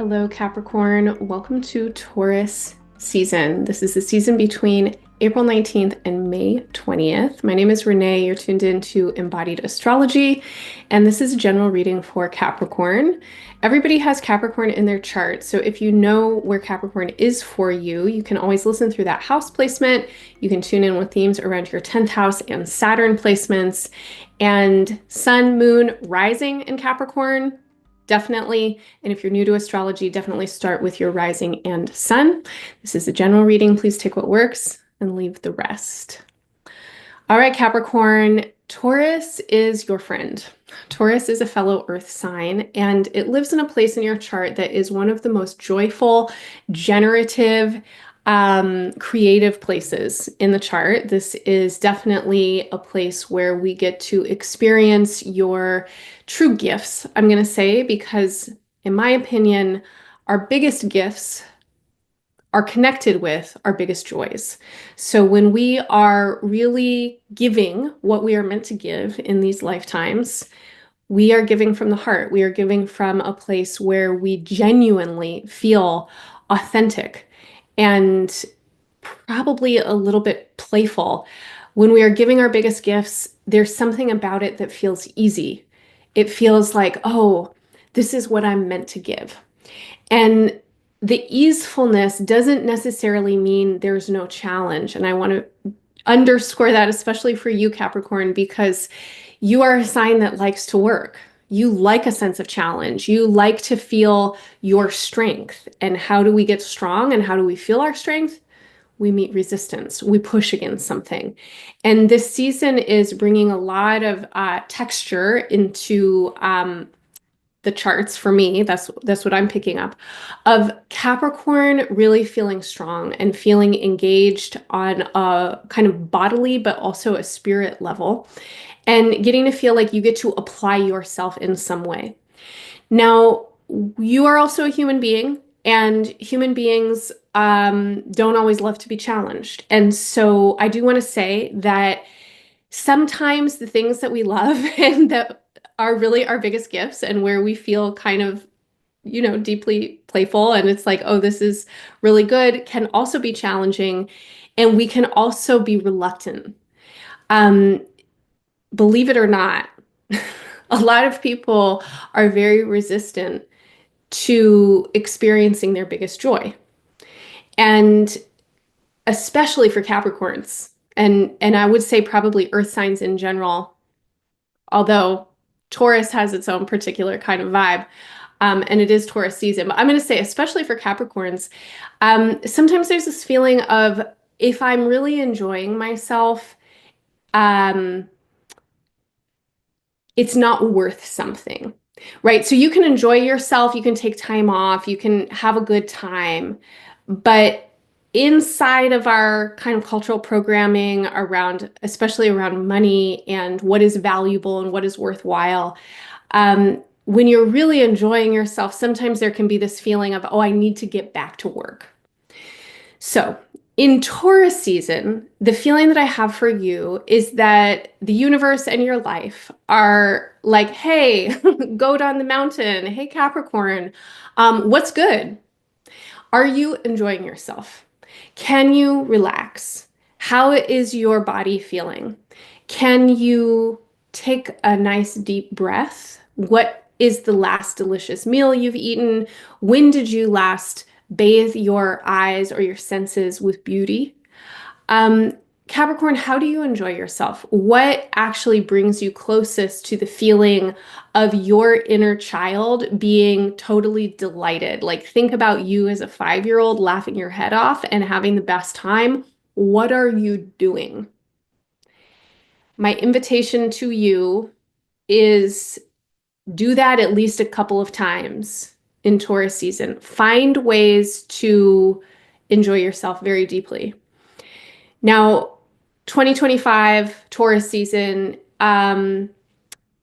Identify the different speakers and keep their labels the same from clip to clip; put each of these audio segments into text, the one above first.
Speaker 1: Hello, Capricorn. Welcome to Taurus season. This is the season between April 19th and May 20th. My name is Renee. You're tuned into Embodied Astrology, and this is a general reading for Capricorn. Everybody has Capricorn in their chart, so if you know where Capricorn is for you, you can always listen through that house placement. You can tune in with themes around your 10th house and Saturn placements, and Sun, Moon, Rising in Capricorn. Definitely, and if you're new to astrology, definitely start with your rising and sun. This is a general reading. Please take what works and leave the rest. All right, Capricorn, Taurus is your friend. Taurus is a fellow earth sign, and it lives in a place in your chart that is one of the most joyful, generative, creative places in the chart. This is definitely a place where we get to experience your true gifts, I'm going to say, because in my opinion, our biggest gifts are connected with our biggest joys. So when we are really giving what we are meant to give in these lifetimes, we are giving from the heart. We are giving from a place where we genuinely feel authentic and probably a little bit playful. When we are giving our biggest gifts, there's something about it that feels easy. It feels like, oh, this is what I'm meant to give. And the easefulness doesn't necessarily mean there's no challenge. And I want to underscore that, especially for you, Capricorn, because you are a sign that likes to work. You like a sense of challenge. You like to feel your strength. And how do we get strong and how do we feel our strength? We meet resistance. We push against something. And this season is bringing a lot of texture into the charts for me. That's what I'm picking up, of Capricorn really feeling strong and feeling engaged on a kind of bodily, but also a spirit level, and getting to feel like you get to apply yourself in some way. Now, you are also a human being, and human beings don't always love to be challenged. And so I do want to say that sometimes the things that we love and that are really our biggest gifts and where we feel kind of, deeply playful and it's like, oh, this is really good, can also be challenging. And we can also be reluctant. Believe it or not, a lot of people are very resistant to experiencing their biggest joy. And especially for Capricorns, and I would say probably earth signs in general, although Taurus has its own particular kind of vibe, and it is Taurus season. But I'm going to say, especially for Capricorns, sometimes there's this feeling of, if I'm really enjoying myself, it's not worth something, right? So you can enjoy yourself, you can take time off, you can have a good time, but inside of our kind of cultural programming around, especially around money and what is valuable and what is worthwhile, when you're really enjoying yourself, sometimes there can be this feeling of, oh, I need to get back to work. So in Taurus season, the feeling that I have for you is that the universe and your life are like, hey, go down the mountain. Hey, Capricorn, what's good? Are you enjoying yourself? Can you relax? How is your body feeling? Can you take a nice deep breath? What is the last delicious meal you've eaten? When did you last bathe your eyes or your senses with beauty? Capricorn, how do you enjoy yourself? What actually brings you closest to the feeling of your inner child being totally delighted? Like, think about you as a 5-year-old laughing your head off and having the best time. What are you doing? My invitation to you is do that at least a couple of times in Taurus season. Find ways to enjoy yourself very deeply. Now, 2025 Taurus season, the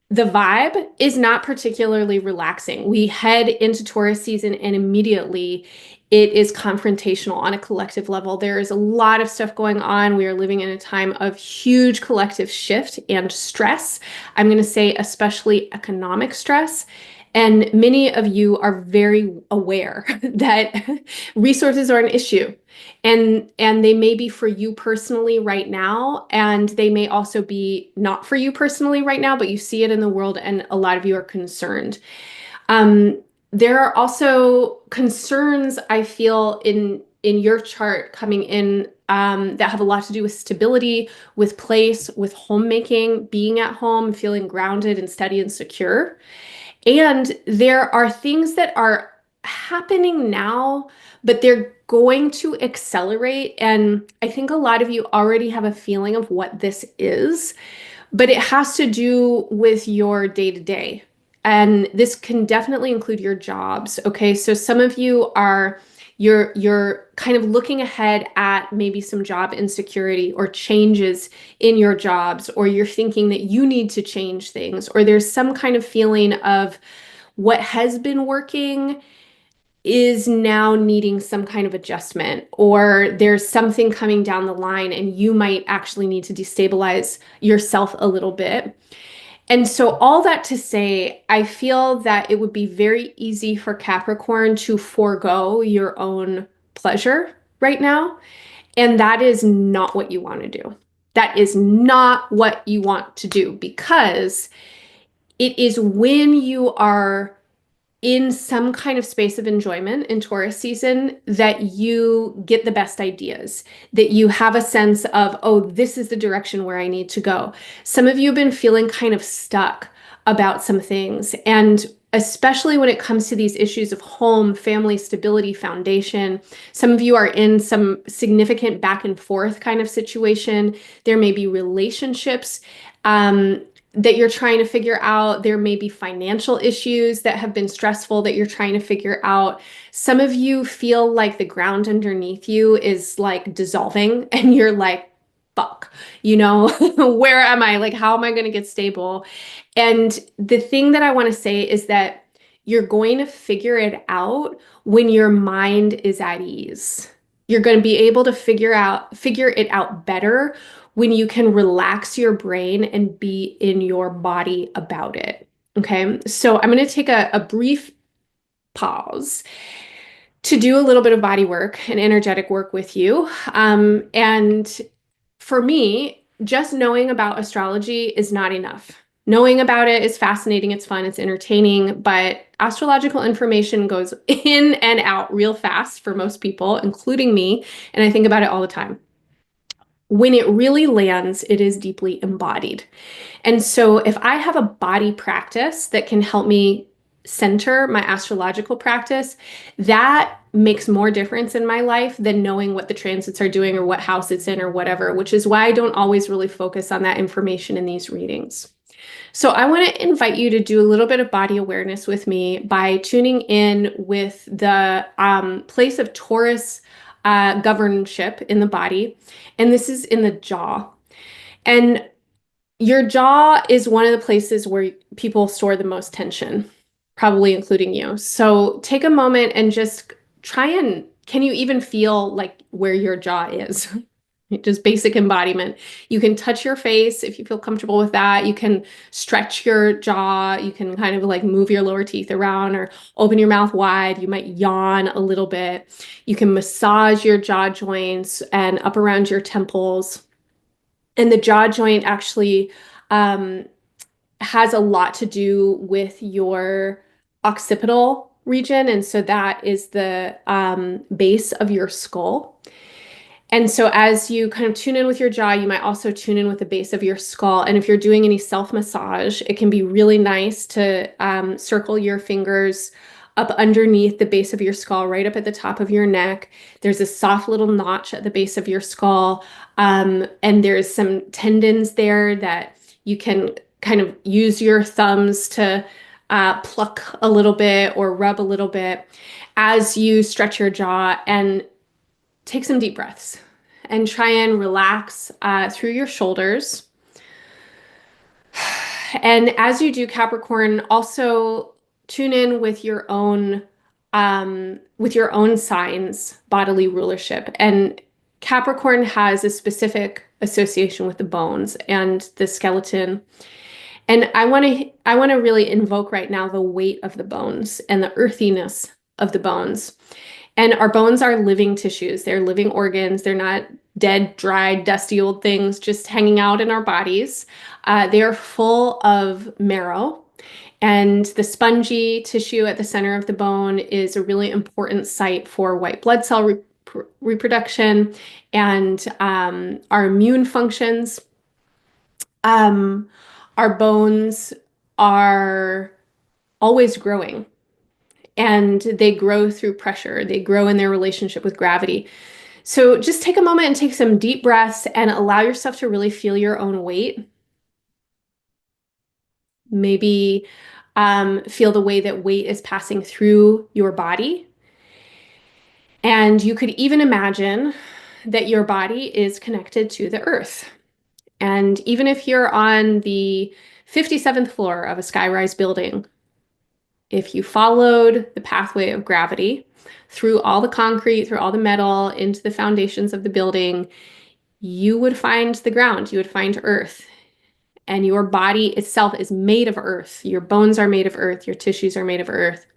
Speaker 1: vibe is not particularly relaxing. We head into Taurus season and immediately it is confrontational on a collective level. There is a lot of stuff going on. We are living in a time of huge collective shift and stress. I'm going to say especially economic stress. And many of you are very aware that resources are an issue. And they may be for you personally right now, and they may also be not for you personally right now, but you see it in the world and a lot of you are concerned. Um, there are also concerns I feel in your chart coming in that have a lot to do with stability, with place, with homemaking, being at home, feeling grounded and steady and secure. And there are things that are happening now, but they're going to accelerate. And I think a lot of you already have a feeling of what this is, but it has to do with your day to day. And this can definitely include your jobs. Okay. So some of you are you're kind of looking ahead at maybe some job insecurity or changes in your jobs, or you're thinking that you need to change things, or there's some kind of feeling of what has been working is now needing some kind of adjustment, or there's something coming down the line and you might actually need to destabilize yourself a little bit. And so, all that to say, I feel that it would be very easy for Capricorn to forego your own pleasure right now. And that is not what you want to do. That is not what you want to do, because it is when you are in some kind of space of enjoyment in Taurus season that you get the best ideas, that you have a sense of, oh, this is the direction where I need to go. Some of you have been feeling kind of stuck about some things. And especially when it comes to these issues of home, family, stability, foundation, some of you are in some significant back and forth kind of situation. There may be relationships. That you're trying to figure out. There may be financial issues that have been stressful that you're trying to figure out. Some of you feel like the ground underneath you is like dissolving and you're like, fuck, where am I? Like, how am I going to get stable? And the thing that I want to say is that you're going to figure it out when your mind is at ease. You're going to be able to figure it out better when you can relax your brain and be in your body about it. Okay. So I'm going to take a brief pause to do a little bit of body work and energetic work with you. And for me, just knowing about astrology is not enough. Knowing about it is fascinating, it's fun, it's entertaining, but astrological information goes in and out real fast for most people, including me. And I think about it all the time. When it really lands, it is deeply embodied. And so if I have a body practice that can help me center my astrological practice, that makes more difference in my life than knowing what the transits are doing or what house it's in or whatever, which is why I don't always really focus on that information in these readings. So I want to invite you to do a little bit of body awareness with me by tuning in with the place of Taurus governorship in the body. And this is in the jaw. And your jaw is one of the places where people store the most tension, probably including you. So take a moment and just try and, can you even feel like where your jaw is? Just basic embodiment. You can touch your face if you feel comfortable with that. You can stretch your jaw. You can kind of like move your lower teeth around or open your mouth wide. You might yawn a little bit. You can massage your jaw joints and up around your temples. And the jaw joint actually has a lot to do with your occipital region. And so that is the base of your skull. And so as you kind of tune in with your jaw, you might also tune in with the base of your skull. And if you're doing any self-massage, it can be really nice to circle your fingers up underneath the base of your skull, right up at the top of your neck. There's a soft little notch at the base of your skull. And there's some tendons there that you can kind of use your thumbs to pluck a little bit or rub a little bit as you stretch your jaw, and take some deep breaths and try and relax through your shoulders. And as you do, Capricorn, also tune in with your own signs, bodily rulership. And Capricorn has a specific association with the bones and the skeleton. And I want to really invoke right now the weight of the bones and the earthiness of the bones. And our bones are living tissues. They're living organs. They're not dead, dried, dusty old things just hanging out in our bodies. They are full of marrow. And the spongy tissue at the center of the bone is a really important site for white blood cell reproduction and our immune functions. Um, our bones are always growing, and they grow through pressure. They grow in their relationship with gravity. So just take a moment and take some deep breaths and allow yourself to really feel your own weight. Maybe feel the way that weight is passing through your body. And you could even imagine that your body is connected to the earth. And even if you're on the 57th floor of a skyrise building, if you followed the pathway of gravity through all the concrete, through all the metal, into the foundations of the building, you would find the ground, you would find earth. And your body itself is made of earth. Your bones are made of earth. Your tissues are made of earth.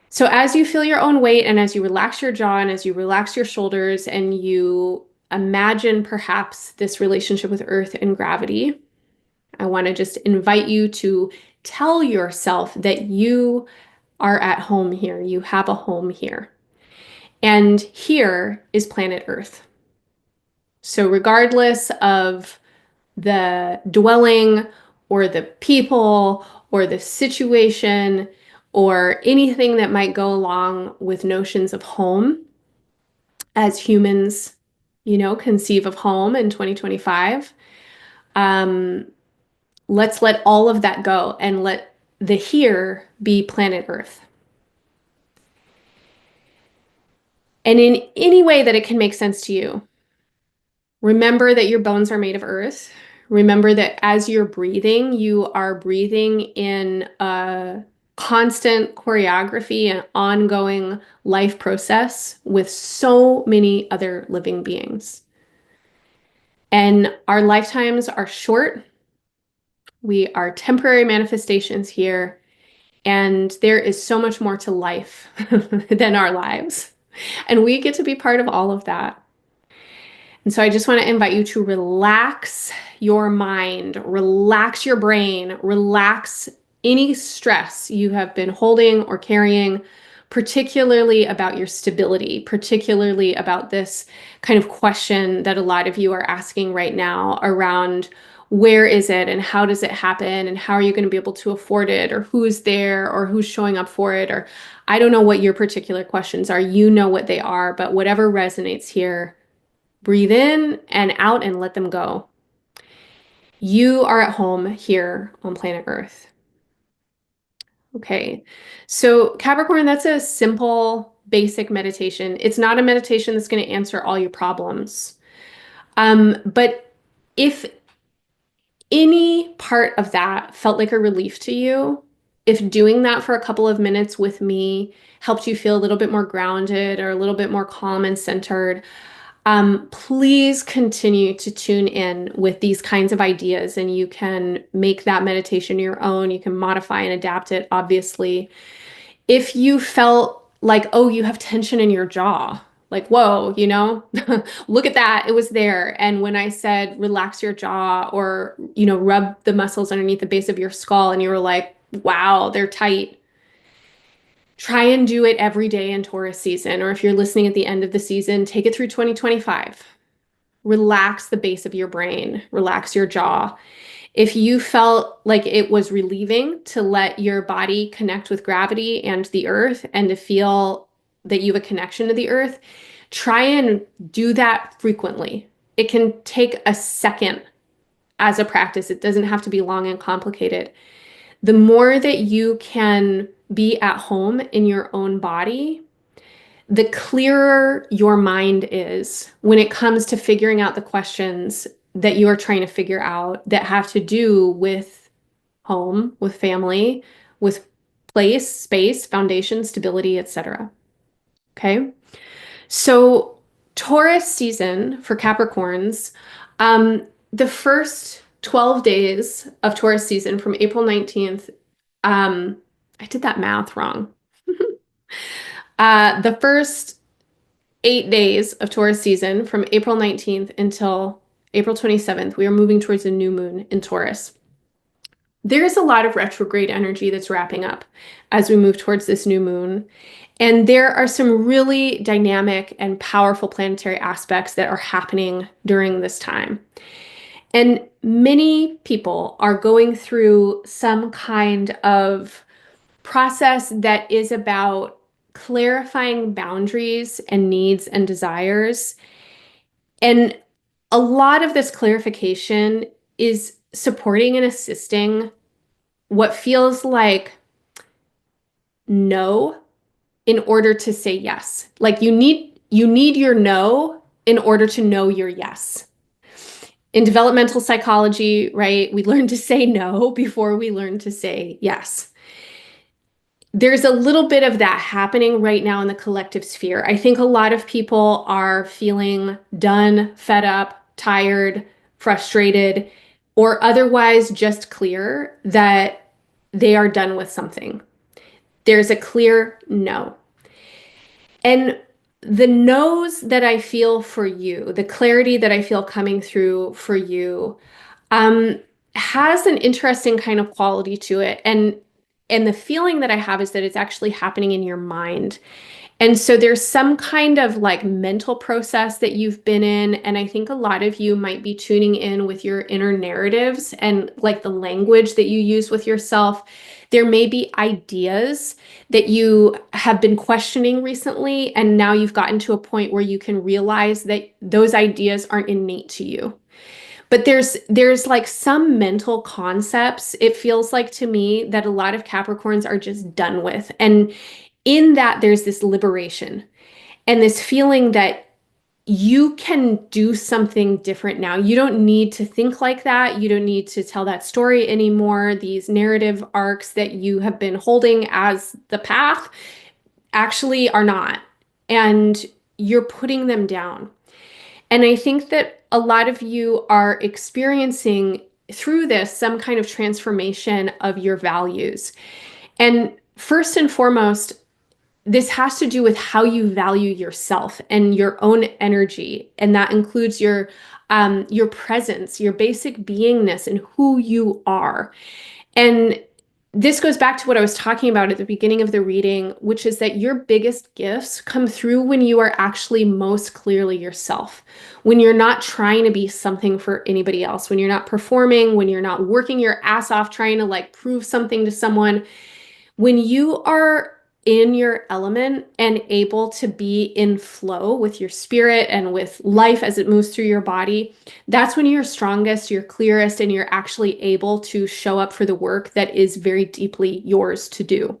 Speaker 1: So as you feel your own weight and as you relax your jaw and as you relax your shoulders and you imagine perhaps this relationship with earth and gravity, I want to just invite you to tell yourself that you are at home here. You have a home here. And here is planet Earth. So regardless of the dwelling or the people or the situation or anything that might go along with notions of home as humans, conceive of home in 2025, let's let all of that go and let the here be planet Earth. And in any way that it can make sense to you, remember that your bones are made of earth. Remember that as you're breathing, you are breathing in a constant choreography and ongoing life process with so many other living beings. And our lifetimes are short. We are temporary manifestations here. And there is so much more to life than our lives. And we get to be part of all of that. And so I just want to invite you to relax your mind, relax your brain, relax any stress you have been holding or carrying, particularly about your stability, particularly about this kind of question that a lot of you are asking right now around where is it and how does it happen and how are you going to be able to afford it or who's there or who's showing up for it, or I don't know what your particular questions are. You know what they are, but whatever resonates here, breathe in and out and let them go. You are at home here on planet Earth. Okay, so Capricorn, that's a simple, basic meditation. It's not a meditation that's going to answer all your problems. But if any part of that felt like a relief to you, if doing that for a couple of minutes with me helped you feel a little bit more grounded or a little bit more calm and centered, please continue to tune in with these kinds of ideas, and you can make that meditation your own. You can modify and adapt it, obviously. If you felt like, oh, you have tension in your jaw, like, whoa, look at that, it was there. And when I said relax your jaw or, rub the muscles underneath the base of your skull, and you were like, wow, they're tight. Try and do it every day in Taurus season, or if you're listening at the end of the season, take it through 2025. Relax the base of your brain, relax your jaw. If you felt like it was relieving to let your body connect with gravity and the earth and to feel that you have a connection to the earth, try and do that frequently. It can take a second as a practice. It doesn't have to be long and complicated. The more that you can be at home in your own body, the clearer your mind is when it comes to figuring out the questions that you are trying to figure out that have to do with home, with family, with place, space, foundation, stability, etc. Okay. So Taurus season for Capricorns, the first 12 days of Taurus season from April 19th. Um, I did that math wrong. The first 8 days of Taurus season from April 19th until April 27th, we are moving towards a new moon in Taurus. There's a lot of retrograde energy that's wrapping up as we move towards this new moon. And there are some really dynamic and powerful planetary aspects that are happening during this time. And many people are going through some kind of process that is about clarifying boundaries and needs and desires. And a lot of this clarification is supporting and assisting what feels like no in order to say yes. Like you need your no in order to know your yes. In developmental psychology, right, we learn to say no before we learn to say yes. There's a little bit of that happening right now in the collective sphere. I think a lot of people are feeling done, fed up, tired, frustrated, or otherwise just clear that they are done with something. There's a clear no. And the no's that I feel for you, the clarity that I feel coming through for you, um, has an interesting kind of quality to it. And the feeling that I have is that it's actually happening in your mind. And so there's some kind of like mental process that you've been in. And I think a lot of you might be tuning in with your inner narratives and like the language that you use with yourself. There may be ideas that you have been questioning recently, and now you've gotten to a point where you can realize that those ideas aren't innate to you. But there's like some mental concepts, it feels like to me, that a lot of Capricorns are just done with. And in that, there's this liberation and this feeling that you can do something different now. You don't need to think like that. You don't need to tell that story anymore. These narrative arcs that you have been holding as the path actually are not. And you're putting them down. And I think that a lot of you are experiencing through this some kind of transformation of your values. And first and foremost, this has to do with how you value yourself and your own energy, and that includes your presence, your basic beingness, and who you are. And this goes back to what I was talking about at the beginning of the reading, which is that your biggest gifts come through when you are actually most clearly yourself, when you're not trying to be something for anybody else, when you're not performing, when you're not working your ass off trying to like prove something to someone. When you are in your element and able to be in flow with your spirit and with life as it moves through your body, that's when you're strongest, you're clearest, and you're actually able to show up for the work that is very deeply yours to do.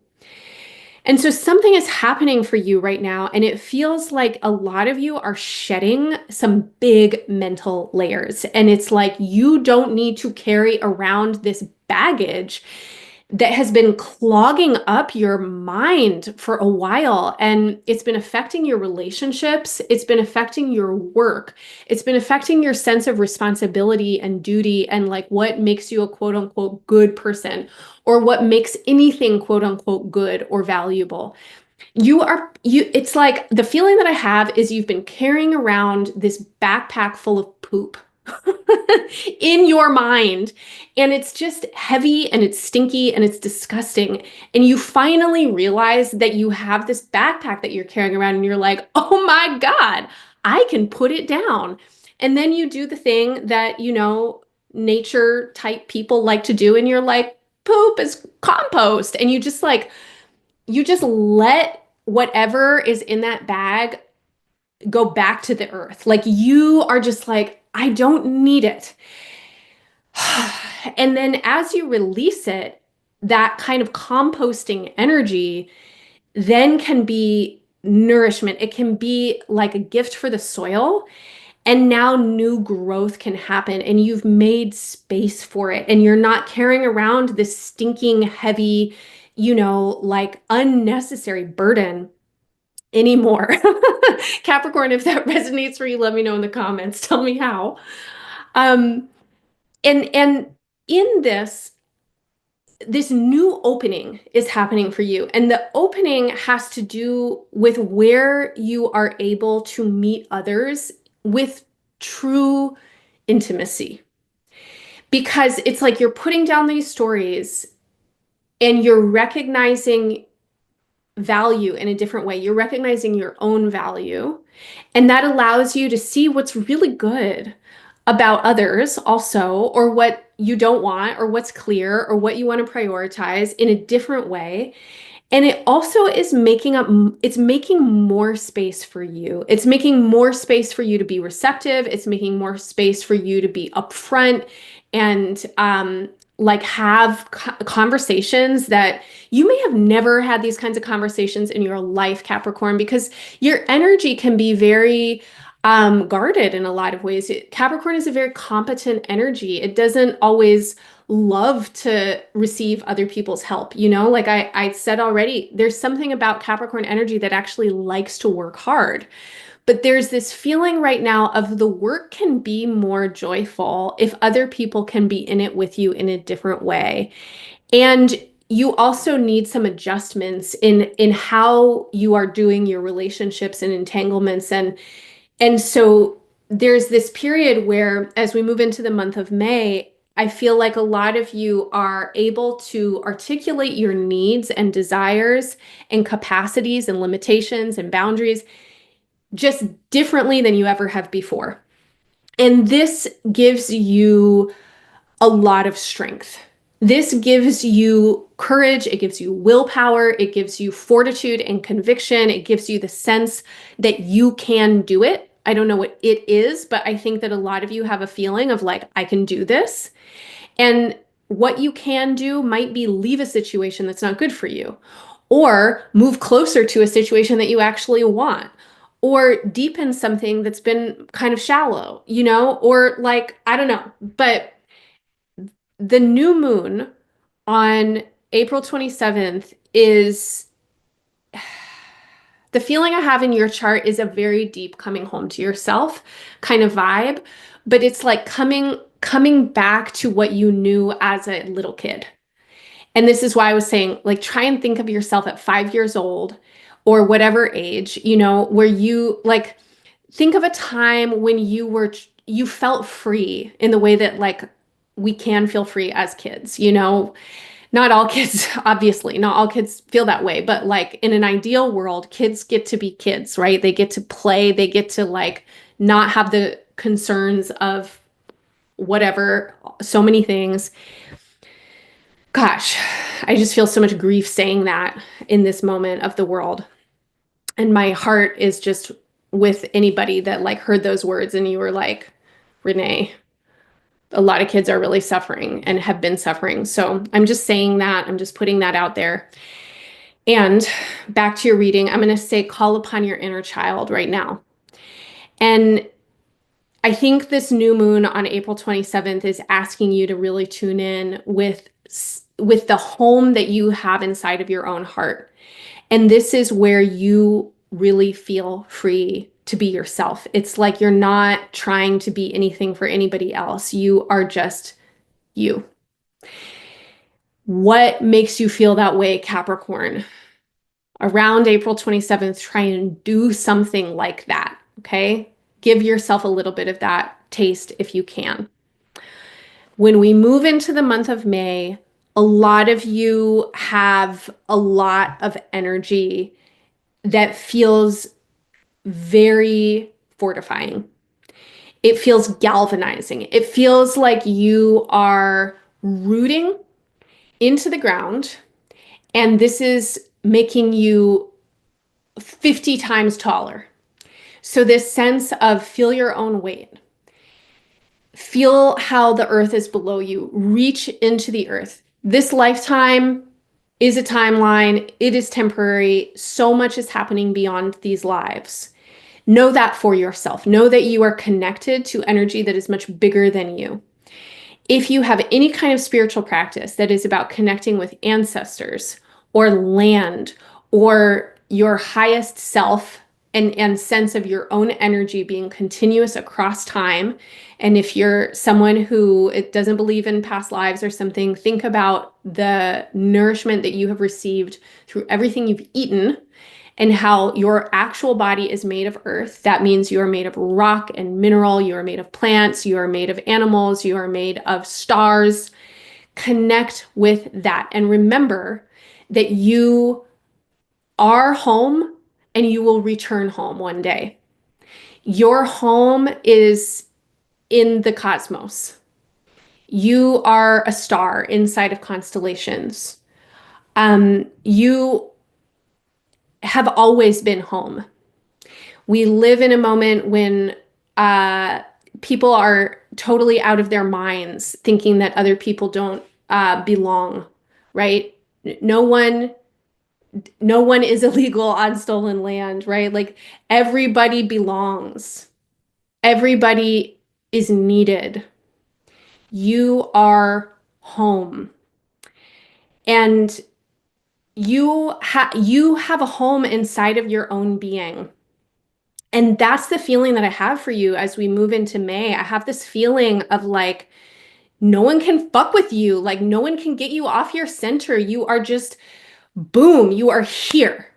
Speaker 1: And so something is happening for you right now, and it feels like a lot of you are shedding some big mental layers. And it's like you don't need to carry around this baggage that has been clogging up your mind for a while. And it's been affecting your relationships. It's been affecting your work. It's been affecting your sense of responsibility and duty and like what makes you a quote unquote good person or what makes anything quote unquote good or valuable. It's like the feeling that I have is you've been carrying around this backpack full of poop in your mind, and it's just heavy and it's stinky and it's disgusting. And you finally realize that you have this backpack that you're carrying around and you're like, oh my God, I can put it down. And then you do the thing that, nature type people like to do, and you're like, poop is compost. And you just let whatever is in that bag go back to the earth. Like you are just like, I don't need it. And then as you release it, that kind of composting energy then can be nourishment. It can be like a gift for the soil. And now new growth can happen and you've made space for it. And you're not carrying around this stinking, heavy, like unnecessary burden anymore. Capricorn, if that resonates for you, let me know in the comments. Tell me how. Um, And in this new opening is happening for you. And the opening has to do with where you are able to meet others with true intimacy. Because it's like you're putting down these stories and you're recognizing value in a different way. You're recognizing your own value. And that allows you to see what's really good about others also, or what you don't want, or what's clear, or what you want to prioritize in a different way. And it also is it's making more space for you. It's making more space for you to be receptive. It's making more space for you to be upfront and like have conversations that you may have never had these kinds of conversations in your life, Capricorn, because your energy can be very guarded in a lot of ways. Capricorn is a very competent energy. It doesn't always love to receive other people's help. Like I said already, there's something about Capricorn energy that actually likes to work hard. But there's this feeling right now of the work can be more joyful if other people can be in it with you in a different way. And you also need some adjustments in how you are doing your relationships and entanglements. And so there's this period where, as we move into the month of May, I feel like a lot of you are able to articulate your needs and desires and capacities and limitations and boundaries just differently than you ever have before. And this gives you a lot of strength. This gives you courage. It gives you willpower. It gives you fortitude and conviction. It gives you the sense that you can do it. I don't know what it is, but I think that a lot of you have a feeling of like, I can do this. And what you can do might be leave a situation that's not good for you, or move closer to a situation that you actually want, or deepen something that's been kind of shallow, or like, I don't know. But the new moon on April 27th is the feeling I have in your chart is a very deep coming home to yourself kind of vibe, but it's like coming back to what you knew as a little kid. And this is why I was saying, like, try and think of yourself at 5 years old or whatever age, where you like think of a time when you felt free in the way that like we can feel free as kids. Not all kids, obviously, not all kids feel that way, but like in an ideal world, kids get to be kids, right? They get to play, they get to like not have the concerns of whatever, so many things. Gosh, I just feel so much grief saying that in this moment of the world. And my heart is just with anybody that like heard those words and you were like, Renee, a lot of kids are really suffering and have been suffering. So I'm just saying that, I'm just putting that out there. And back to your reading, I'm going to say, call upon your inner child right now. And I think this new moon on April 27th is asking you to really tune in with the home that you have inside of your own heart. And this is where you really feel free to be yourself. It's like you're not trying to be anything for anybody else. You are just you. What makes you feel that way, Capricorn? Around April 27th, try and do something like that, okay? Give yourself a little bit of that taste if you can. When we move into the month of May, a lot of you have a lot of energy that feels very fortifying. It feels galvanizing. It feels like you are rooting into the ground, and this is making you 50 times taller. So this sense of feel your own weight. Feel how the earth is below you. Reach into the earth. This lifetime is a timeline. It is temporary. So much is happening beyond these lives. Know that for yourself. Know that you are connected to energy that is much bigger than you. If you have any kind of spiritual practice that is about connecting with ancestors or land or your highest self and sense of your own energy being continuous across time. And if you're someone who it doesn't believe in past lives or something, think about the nourishment that you have received through everything you've eaten and how your actual body is made of earth. That means you are made of rock and mineral, you are made of plants, you are made of animals, you are made of stars. Connect with that and remember that you are home and you will return home one day. Your home is in the cosmos. You are a star inside of constellations. You have always been home. We live in a moment when uh, people are totally out of their minds thinking that other people don't belong, right? No one no one is illegal on stolen land, right? Like everybody belongs. Everybody is needed. You are home. And you have a home inside of your own being. And that's the feeling that I have for you as we move into May. I have this feeling of like no one can fuck with you. Like no one can get you off your center. You are just boom, you are here.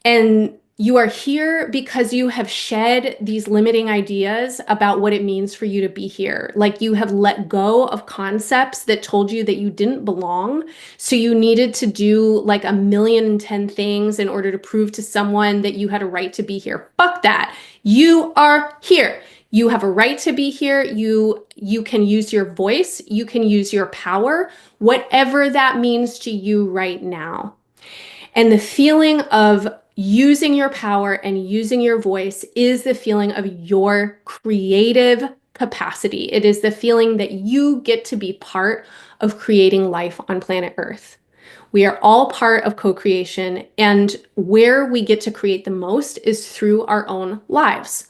Speaker 1: And you are here because you have shed these limiting ideas about what it means for you to be here. Like you have let go of concepts that told you that you didn't belong. So you needed to do like 1,000,010 things in order to prove to someone that you had a right to be here. Fuck that. You are here. You have a right to be here. You can use your voice. You can use your power, whatever that means to you right now. And the feeling of using your power and using your voice is the feeling of your creative capacity. It is the feeling that you get to be part of creating life on planet Earth. We are all part of co-creation, and where we get to create the most is through our own lives.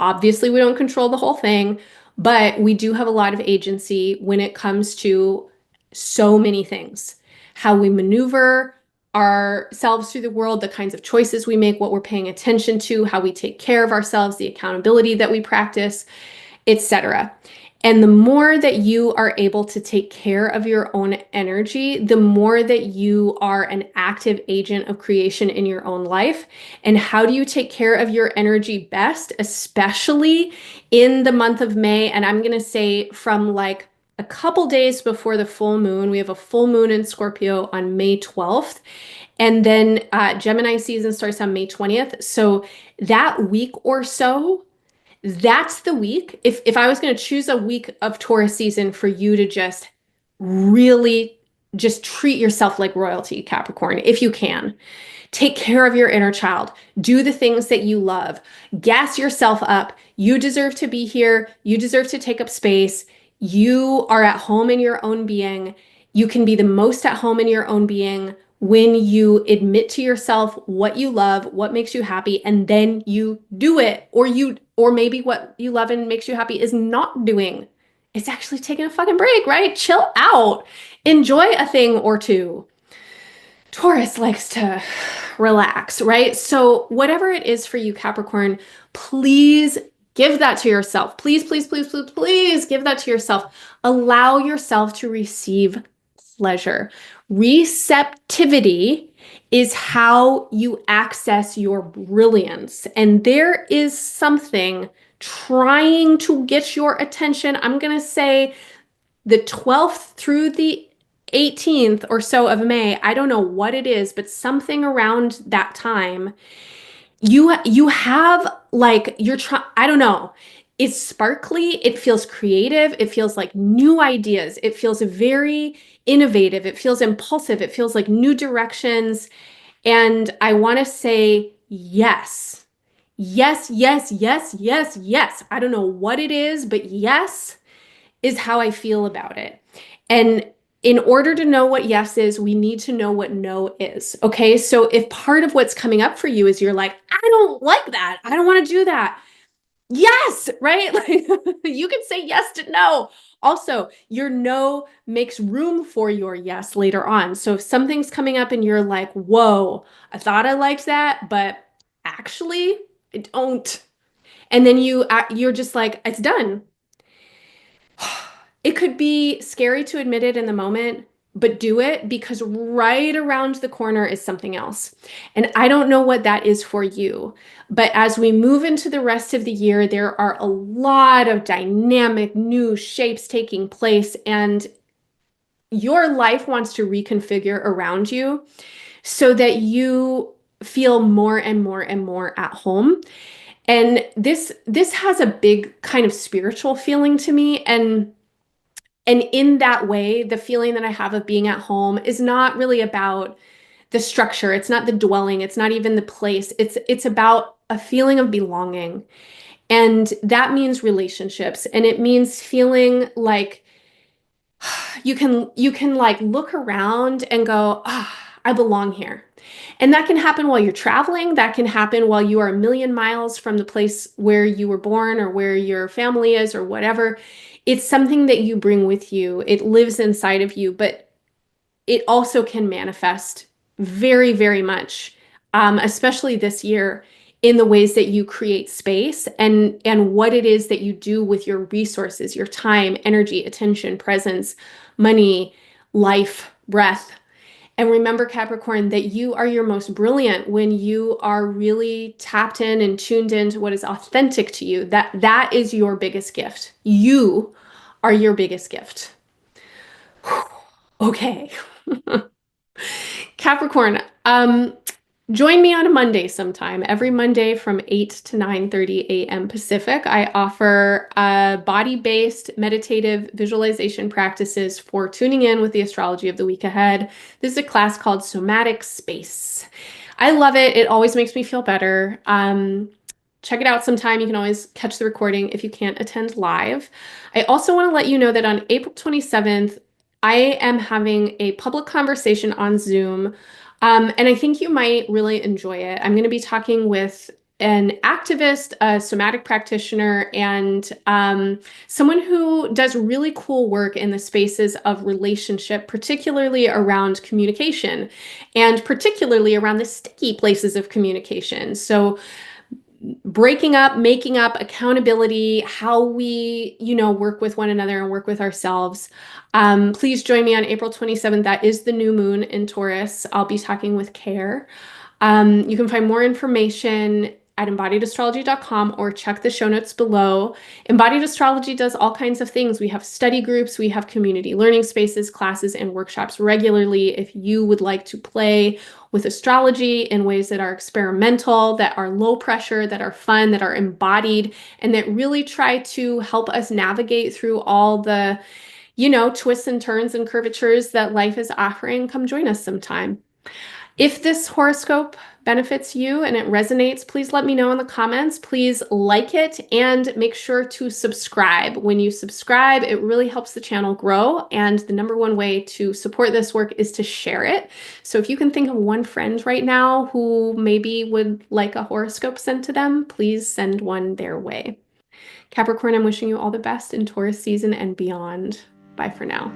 Speaker 1: Obviously, we don't control the whole thing, but we do have a lot of agency when it comes to so many things. How we maneuver ourselves through the world, the kinds of choices we make, what we're paying attention to, how we take care of ourselves, the accountability that we practice, etc. And the more that you are able to take care of your own energy, the more that you are an active agent of creation in your own life. And how do you take care of your energy best, especially in the month of May? And I'm going to say from like a couple days before the full moon, we have a full moon in Scorpio on May 12th. And then Gemini season starts on May 20th. So that week or so, that's the week. If I was going to choose a week of Taurus season for you to just really just treat yourself like royalty, Capricorn, if you can. Take care of your inner child. Do the things that you love. Gas yourself up. You deserve to be here. You deserve to take up space. You are at home in your own being. You can be the most at home in your own being when you admit to yourself what you love, what makes you happy, and then you do it. Or maybe what you love and makes you happy is not doing. It's actually taking a fucking break, right? Chill out. Enjoy a thing or two. Taurus likes to relax, right? So whatever it is for you, Capricorn, please give that to yourself. Please, please, please, please, please give that to yourself. Allow yourself to receive pleasure. Receptivity is how you access your brilliance. And there is something trying to get your attention. I'm going to say the 12th through the 18th or so of May. I don't know what it is, but something around that time, you have like you're trying, I don't know. It's sparkly, it feels creative, it feels like new ideas, it feels very innovative, it feels impulsive, it feels like new directions. And I want to say yes. Yes, yes, yes, yes, yes. I don't know what it is, but yes is how I feel about it. And in order to know what yes is, we need to know what no is. Okay. So if part of what's coming up for you is you're like, I don't like that, I don't want to do that. Yes, right? Like you can say yes to no. Also, your no makes room for your yes later on. So if something's coming up and you're like, whoa, I thought I liked that, but actually, Don't. And then you're just like, it's done. It could be scary to admit it in the moment, but do it because right around the corner is something else. And I don't know what that is for you, but as we move into the rest of the year, there are a lot of dynamic new shapes taking place, and your life wants to reconfigure around you so that you feel more and more and more at home. And this has a big kind of spiritual feeling to me, and in that way, the feeling that I have of being at home is not really about the structure. It's not the dwelling. It's not even the place. It's about a feeling of belonging. And that means relationships. And it means feeling like you can like look around and go, ah, I belong here. And that can happen while you're traveling. That can happen while you are a million miles from the place where you were born or where your family is or whatever. It's something that you bring with you. It lives inside of you, but it also can manifest very, very much, especially this year, in the ways that you create space and what it is that you do with your resources, your time, energy, attention, presence, money, life, breath. And remember, Capricorn, that you are your most brilliant when you are really tapped in and tuned into what is authentic to you. That is your biggest gift. You are your biggest gift. Okay. Capricorn, join me on a Monday sometime. Every Monday from 8 to 9:30 a.m. Pacific, I offer body-based meditative visualization practices for tuning in with the astrology of the week ahead. This is a class called Somatic Space. I love it. It always makes me feel better. Check it out sometime. You can always catch the recording if you can't attend live. I also want to let you know that on April 27th, I am having a public conversation on Zoom, and I think you might really enjoy it. I'm going to be talking with an activist, a somatic practitioner, and someone who does really cool work in the spaces of relationship, particularly around communication, and particularly around the sticky places of communication. So breaking up, making up, accountability, how we, work with one another and work with ourselves. Please join me on April 27th. That is the new moon in Taurus. I'll be talking with Care. You can find more information at embodiedastrology.com or check the show notes below. Embodied Astrology does all kinds of things. We have study groups, we have community learning spaces, classes, and workshops regularly. If you would like to play with astrology in ways that are experimental, that are low pressure, that are fun, that are embodied, and that really try to help us navigate through all the, twists and turns and curvatures that life is offering, come join us sometime. If this horoscope benefits you and it resonates, please let me know in the comments. Please like it and make sure to subscribe. When you subscribe, it really helps the channel grow. And the number one way to support this work is to share it. So if you can think of one friend right now who maybe would like a horoscope sent to them, please send one their way. Capricorn, I'm wishing you all the best in Taurus season and beyond. Bye for now.